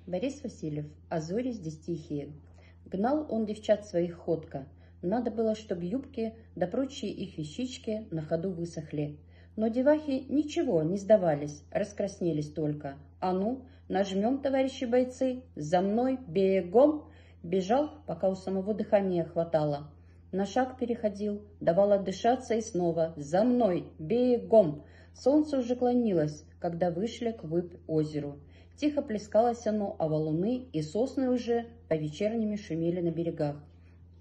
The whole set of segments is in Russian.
Борис Васильев. А зори здесь тихие. Гнал он девчат своих ходко. Надо было, чтоб юбки да прочие их вещички на ходу высохли. Но девахи ничего не сдавались, раскраснелись только. А ну, нажмем, товарищи бойцы, за мной, бегом! Бежал, пока у самого дыхания хватало. На шаг переходил, давал отдышаться и снова «За мной! Бегом!». Солнце уже клонилось, когда вышли к выпь озеру. Тихо плескалось оно, а валуны и сосны уже по-вечерними шумели на берегах.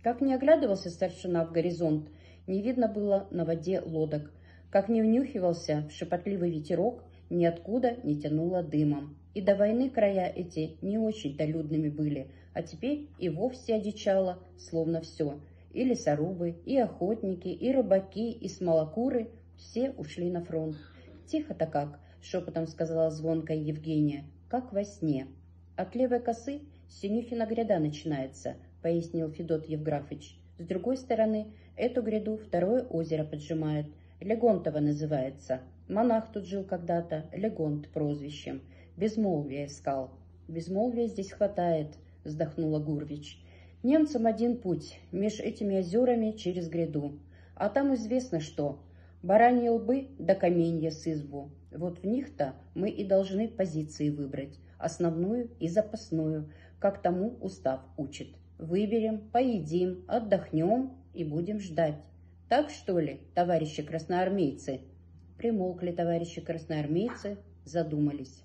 Как не оглядывался старшина в горизонт, не видно было на воде лодок. Как не внюхивался в шепотливый ветерок, ниоткуда не тянуло дымом. И до войны края эти не очень-то людными были, а теперь и вовсе одичало, словно все. И лесорубы, и охотники, и рыбаки, и смолокуры все ушли на фронт. Тихо-то как, шепотом сказала звонкая Евгения, как во сне. От левой косы Синюхина гряда начинается, пояснил Федот Евграфыч. С другой стороны, эту гряду второе озеро поджимает. Легонтово называется. Монах тут жил когда-то, Легонт прозвищем. Безмолвие искал. Безмолвия здесь хватает, вздохнула Гурвич. Немцам один путь, меж этими озерами через гряду. А там известно что. Бараньи лбы да каменья с избу. Вот в них-то мы и должны позиции выбрать. Основную и запасную, как тому устав учит. Выберем, поедим, отдохнем и будем ждать. Так что ли, товарищи красноармейцы? Примолкли товарищи красноармейцы, задумались.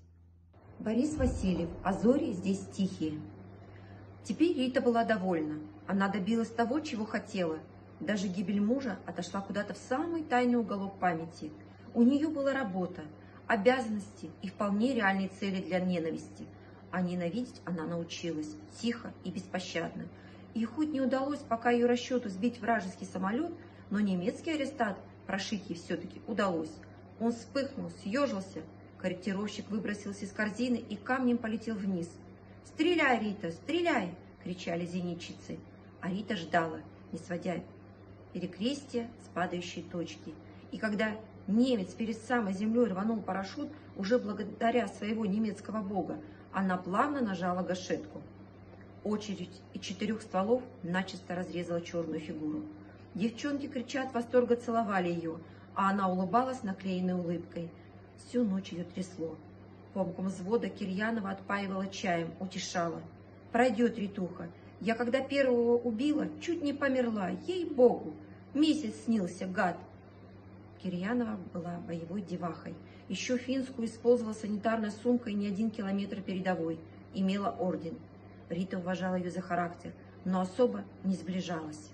Борис Васильев. А зори здесь тихие. Теперь Рита была довольна. Она добилась того, чего хотела. Даже гибель мужа отошла куда-то в самый тайный уголок памяти. У нее была работа, обязанности и вполне реальные цели для ненависти. А ненавидеть она научилась тихо и беспощадно. И хоть не удалось пока ее расчету сбить вражеский самолет, но немецкий арестант прошить ей все-таки удалось. Он вспыхнул, съежился. Корректировщик выбросился из корзины и камнем полетел вниз. «Стреляй, Рита, стреляй!» – кричали зенитчицы. А Рита ждала, не сводя перекрестия с падающей точки. И когда немец перед самой землей рванул парашют, уже благодаря своего немецкого бога, она плавно нажала гашетку. Очередь из 4 стволов начисто разрезала черную фигуру. Девчонки, крича от восторга, целовали ее, а она улыбалась наклеенной улыбкой. Всю ночь ее трясло. Помком взвода Кирьянова отпаивала чаем, утешала. «Пройдет, Ритуха. Я когда первого убила, чуть не померла, ей-богу. Месяц снился, гад». Кирьянова была боевой девахой. Еще финскую использовала санитарной сумкой не 1 километр передовой. Имела орден. Рита уважала ее за характер, но особо не сближалась.